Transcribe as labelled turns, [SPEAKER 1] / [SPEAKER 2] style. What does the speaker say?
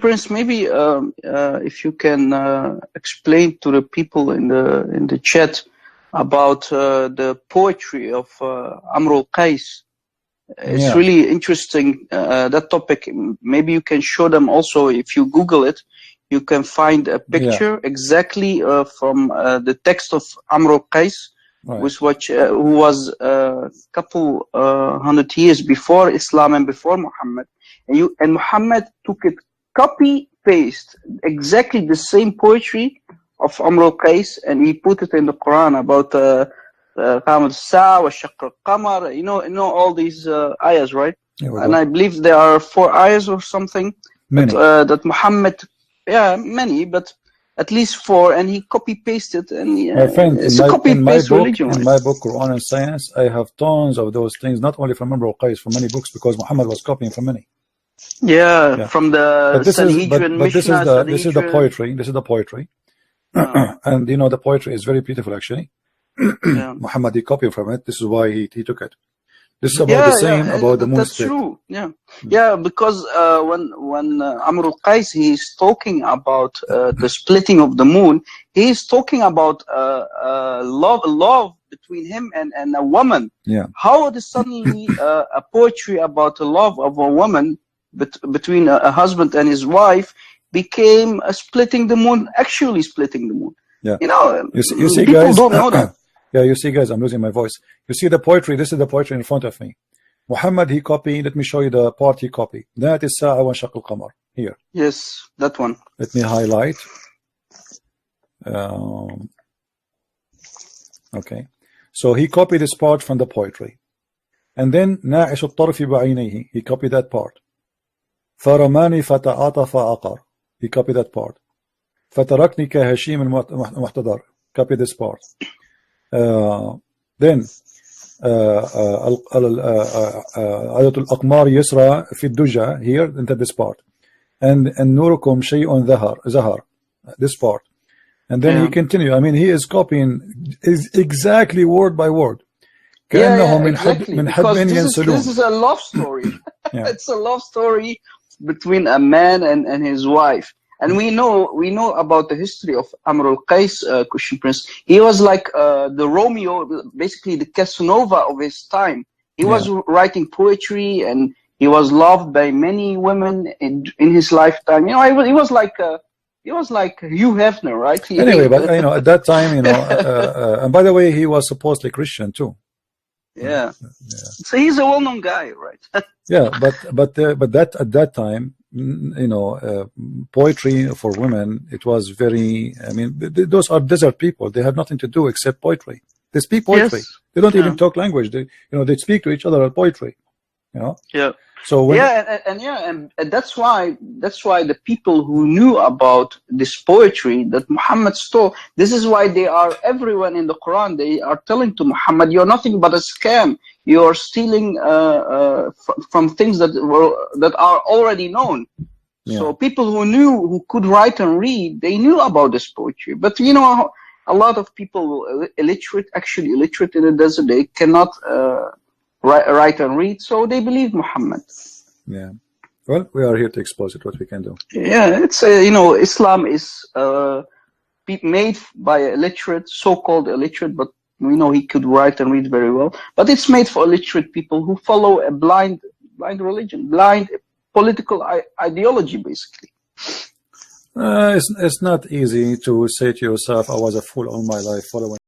[SPEAKER 1] Prince, maybe if you can explain to the people in the chat about the poetry of Amr al-Qais. It's really interesting, that topic. Maybe you can show them also. If you Google it, you can find a picture exactly from the text of Amr al-Qais, who was a couple hundred years before Islam and before Muhammad. And Muhammad took it copy paste exactly the same poetry of Amr al-Qais, and he put it in the Quran about Qamar Sa wa Shaqq al-Qamar, you know all these ayahs, right? And I believe there are 4 ayahs or something that Muhammad, many, but at least 4, and he copy pasted, and it's a copy paste religion.
[SPEAKER 2] In my book Quran and Science, I have tons of those things, not only from Amr al-Qais, from many books, because Muhammad was copying from many.
[SPEAKER 1] From the Sanhedrin,
[SPEAKER 2] this is the poetry. This is the poetry. And you know, the poetry is very beautiful, actually. Muhammad, he copied from it. This is why he took it. This is about the same about the moon.
[SPEAKER 1] That's true. Because when Amr al-Qais, he's talking about the splitting of the moon, he's talking about love between him and a woman. How is suddenly a poetry about the love of a woman between a husband and his wife became splitting the moon, actually splitting the moon? You know, you see people guys, don't know that.
[SPEAKER 2] You see, guys, I'm losing my voice. You see the poetry. This is the poetry in front of me. Muhammad, he copied. Let me show you the part he copied. That is Sa'a wa Shaqq al-Qamar. Here.
[SPEAKER 1] Yes, that one.
[SPEAKER 2] Let me highlight. Okay. So he copied this part from the poetry. And then ناعش الطرف بعينيه. He copied that part. فرماني فتعاطف عقر. He copied that part. فتركني كهشيم المحتضر. Copy this part. Then عدد الأقمار يسرى في الدجى. Here, into this part. And نوركم شيء زهر. This part. And then he continue. I mean, he is copying exactly word by word.
[SPEAKER 1] Exactly. This is a love story. It's a love story between a man and his wife. And we know about the history of Amr al-Qais, Christian Prince. He was like the Romeo, basically the Casanova of his time. He was writing poetry, and he was loved by many women in his lifetime. You know, he was like Hugh Hefner, right?
[SPEAKER 2] Anyway, but you know, at that time, you know, and by the way, he was supposedly Christian too.
[SPEAKER 1] So he's a well-known guy, right?
[SPEAKER 2] but that at that time, you know, poetry for women, it was very, I mean, those are desert people. They have nothing to do except poetry. They speak poetry. They don't even talk language. They, you know, they speak to each other at poetry. You know. So when
[SPEAKER 1] and that's why the people who knew about this poetry that Muhammad stole, this is why they are everyone in the Quran. They are telling to Muhammad, "You're nothing but a scam. You're stealing from things that are already known." So people who could write and read, they knew about this poetry. But you know, a lot of people illiterate in the desert, they cannot write and read, so they believe Muhammad.
[SPEAKER 2] Well, we are here to expose it, what we can do.
[SPEAKER 1] It's you know, Islam is made by illiterate, so-called illiterate, but we know he could write and read very well. But it's made for illiterate people who follow a blind religion, blind political ideology, basically.
[SPEAKER 2] It's not easy to say to yourself, I was a fool all my life following